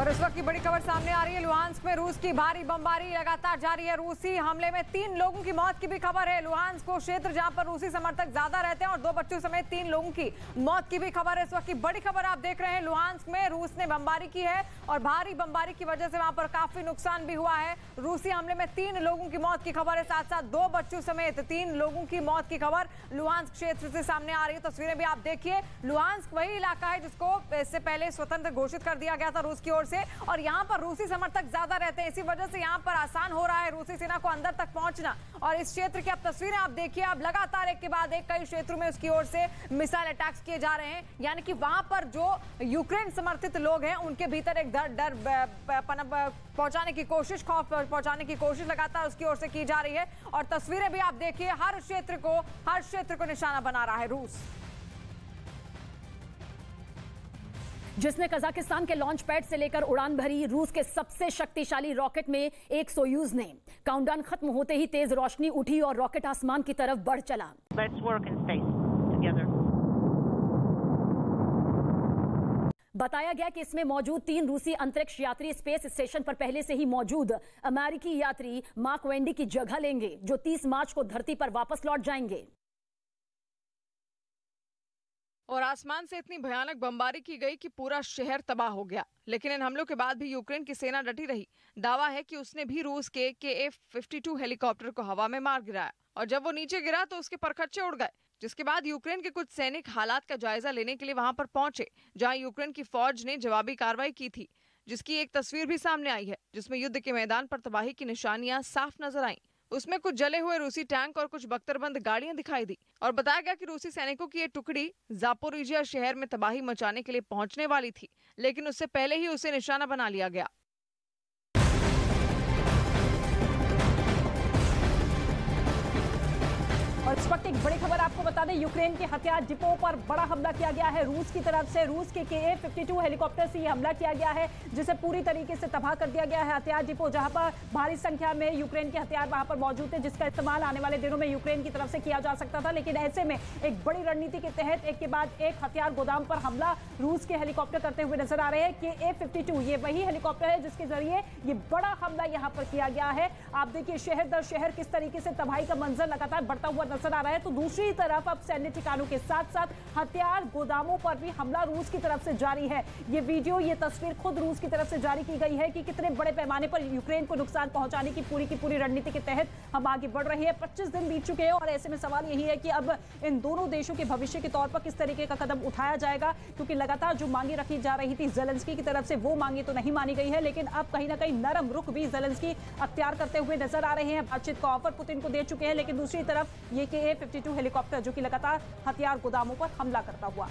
और इस वक्त की बड़ी खबर सामने आ रही है। लुहांस्क में रूस की भारी बमबारी लगातार जारी है। रूसी हमले में 3 लोगों की मौत की भी खबर है। लुहांस्क को क्षेत्र जहां पर रूसी समर्थक ज्यादा रहते हैं और 2 बच्चों समेत 3 लोगों की मौत की भी खबर है। इस वक्त की बड़ी खबर आप देख रहे हैं। लुहांस्क में रूस ने बमबारी की है और भारी बमबारी की वजह से वहां पर काफी नुकसान भी हुआ है। रूसी हमले में 3 लोगों की मौत की खबर है, साथ साथ 2 बच्चों समेत 3 लोगों की मौत की खबर लुहांस्क क्षेत्र से सामने आ रही है। तस्वीरें भी आप देखिए। लुहांस्क वही इलाका है जिसको इससे पहले स्वतंत्र घोषित कर दिया गया था रूस की ओर से, और यहाँ पर रूसी समर्थक ज्यादा रहते हैं। इसी वजह से यहाँ पर आसान हो रहा है रूसी सेना को अंदर तक पहुंचना। और इस क्षेत्र की अब तस्वीरें आप देखिए। अब लगातार एक के बाद एक कई क्षेत्रों में उसकी ओर से मिसाइल अटैक्स किए जा रहे हैं, यानी कि वहां पर जो यूक्रेन समर्थित लोग हैं उनके भीतर एक डर पहुंचाने की कोशिश, खौफ पहुंचाने की कोशिश लगातार उसकी ओर से की जा रही है। और तस्वीरें भी आप देखिए। हर क्षेत्र को निशाना बना रहा है रूस। जिसने कजाकिस्तान के लॉन्च पैड से लेकर उड़ान भरी, रूस के सबसे शक्तिशाली रॉकेट में एक सोयूज ने काउंटडाउन खत्म होते ही तेज रोशनी उठी और रॉकेट आसमान की तरफ बढ़ चला। बताया गया कि इसमें मौजूद 3 रूसी अंतरिक्ष यात्री स्पेस स्टेशन पर पहले से ही मौजूद अमेरिकी यात्री मार्क वेंडी की जगह लेंगे, जो 30 मार्च को धरती पर वापस लौट जाएंगे। और आसमान से इतनी भयानक बमबारी की गई कि पूरा शहर तबाह हो गया। लेकिन इन हमलों के बाद भी यूक्रेन की सेना डटी रही। दावा है कि उसने भी रूस के KF-52 हेलीकॉप्टर को हवा में मार गिराया, और जब वो नीचे गिरा तो उसके परखच्चे उड़ गए। जिसके बाद यूक्रेन के कुछ सैनिक हालात का जायजा लेने के लिए वहां पर पहुंचे, जहां यूक्रेन की फौज ने जवाबी कार्रवाई की थी, जिसकी एक तस्वीर भी सामने आई है, जिसमें युद्ध के मैदान पर तबाही की निशानियां साफ नजर आईं। उसमें कुछ जले हुए रूसी टैंक और कुछ बख्तरबंद गाड़ियां दिखाई दी, और बताया गया कि रूसी सैनिकों की ये टुकड़ी जापोरिजिया शहर में तबाही मचाने के लिए पहुंचने वाली थी, लेकिन उससे पहले ही उसे निशाना बना लिया गया। और इस वक्त एक बड़ी खबर आपको बता दें, यूक्रेन के हथियार डिपो पर बड़ा हमला किया गया है रूस की तरफ से। रूस के KF-52 हेलीकॉप्टर से ये हमला किया गया है, जिसे पूरी तरीके से तबाह कर दिया गया है। हथियार डिपो जहां पर भारी संख्या में यूक्रेन के हथियार वहां पर मौजूद थे, जिसका इस्तेमाल आने वाले दिनों में यूक्रेन की तरफ से किया जा सकता था। लेकिन ऐसे में एक बड़ी रणनीति के तहत एक के बाद एक हथियार गोदाम पर हमला रूस के हेलीकॉप्टर करते हुए नजर आ रहे हैं। KF-52 ये वही हेलीकॉप्टर है जिसके जरिए ये बड़ा हमला यहाँ पर किया गया है। आप देखिए शहर दर शहर किस तरीके से तबाही का मंजर लगातार बढ़ता हुआ नजर आ रहा है। तो दूसरी तरफ अब सैन्य ठिकानों के साथ साथ हथियार गोदामों पर भी हमला रूस की तरफ से जारी है। ये वीडियो, ये तस्वीर खुद रूस की तरफ से जारी की गई है कि कितने बड़े पैमाने पर यूक्रेन को नुकसान पहुंचाने की पूरी रणनीति के तहत हम आगे बढ़ रहे हैं। 25 दिन बीत चुके हैं और ऐसे में सवाल यही है कि अब इन दोनों देशों के भविष्य के तौर पर किस तरीके का कदम उठाया जाएगा, क्योंकि लगातार जो मांगे रखी जा रही थी ज़ेलेंस्की की तरफ से, वो मांगे तो नहीं मानी गई है। लेकिन अब कहीं ना कहीं नरम रुख भी ज़ेलेंस्की अख्तियार करते हुए नजर आ रहे हैं। बातचीत का ऑफर पुतिन को दे चुके हैं, लेकिन दूसरी तरफ ये KF-52 हेलीकॉप्टर जो कि लगातार हथियार गोदामों पर हमला करता हुआ।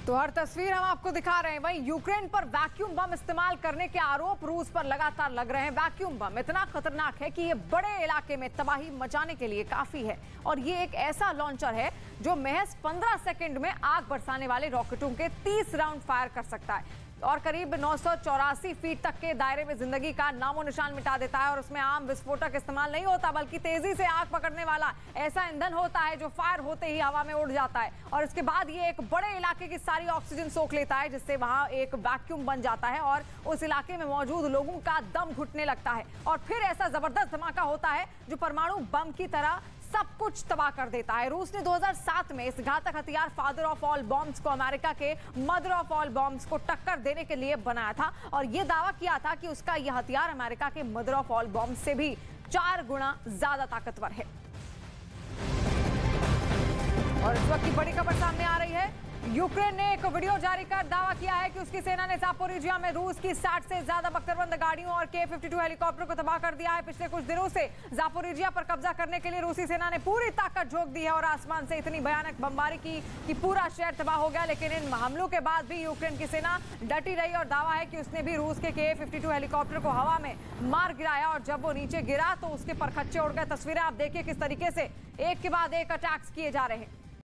तो हर तस्वीर हम आपको दिखा रहे हैं। वहीं यूक्रेन पर वैक्यूम बम इस्तेमाल करने के आरोप रूस पर लगातार लग रहे हैं। वैक्यूम बम इतना खतरनाक है कि ये बड़े इलाके में तबाही मचाने के लिए काफी है, और ये एक ऐसा लॉन्चर है जो महज 15 सेकंड में आग बरसाने वाले रॉकेटों के 30 राउंड फायर कर सकता है, और करीब 984 फीट तक के दायरे में जिंदगी का नामो निशान मिटा देता है। और उसमें आम विस्फोटक इस्तेमाल नहीं होता, बल्कि तेजी से आग पकड़ने वाला ऐसा ईंधन होता है जो फायर होते ही हवा में उड़ जाता है, और इसके बाद ये एक बड़े इलाके की सारी ऑक्सीजन सोख लेता है, जिससे वहां एक वैक्यूम बन जाता है और उस इलाके में मौजूद लोगों का दम घुटने लगता है। और फिर ऐसा जबरदस्त धमाका होता है जो परमाणु बम की तरह सब कुछ तबाह कर देता है। रूस ने 2007 में इस घातक हथियार फादर ऑफ ऑल बॉम्ब्स को अमेरिका के मदर ऑफ ऑल बॉम्ब्स को टक्कर देने के लिए बनाया था, और यह दावा किया था कि उसका यह हथियार अमेरिका के मदर ऑफ ऑल बॉम्ब्स से भी 4 गुना ज्यादा ताकतवर है। और इस वक्त की बड़ी खबर सामने आ रही है। यूक्रेन ने एक वीडियो जारी कर दावा किया है कि उसकी सेना ने जापोरिजिया में रूस की 60 से ज्यादा बख्तरबंद गाड़ियों और KF-52 हेलीकॉप्टर को तबाह कर दिया है। पिछले कुछ दिनों से जापोरिजिया पर कब्जा करने के लिए रूसी सेना ने पूरी ताकत झोंक दी है, और आसमान से इतनी भयानक बमबारी की कि पूरा शहर तबाह हो गया। लेकिन इन हमलों के बाद भी यूक्रेन की सेना डटी रही, और दावा है कि उसने भी रूस के KF-52 हेलीकॉप्टर को हवा में मार गिराया, और जब वो नीचे गिरा तो उसके परखच्चे उड़ गए। तस्वीरें आप देखिए किस तरीके से एक के बाद एक अटैक्स किए जा रहे हैं।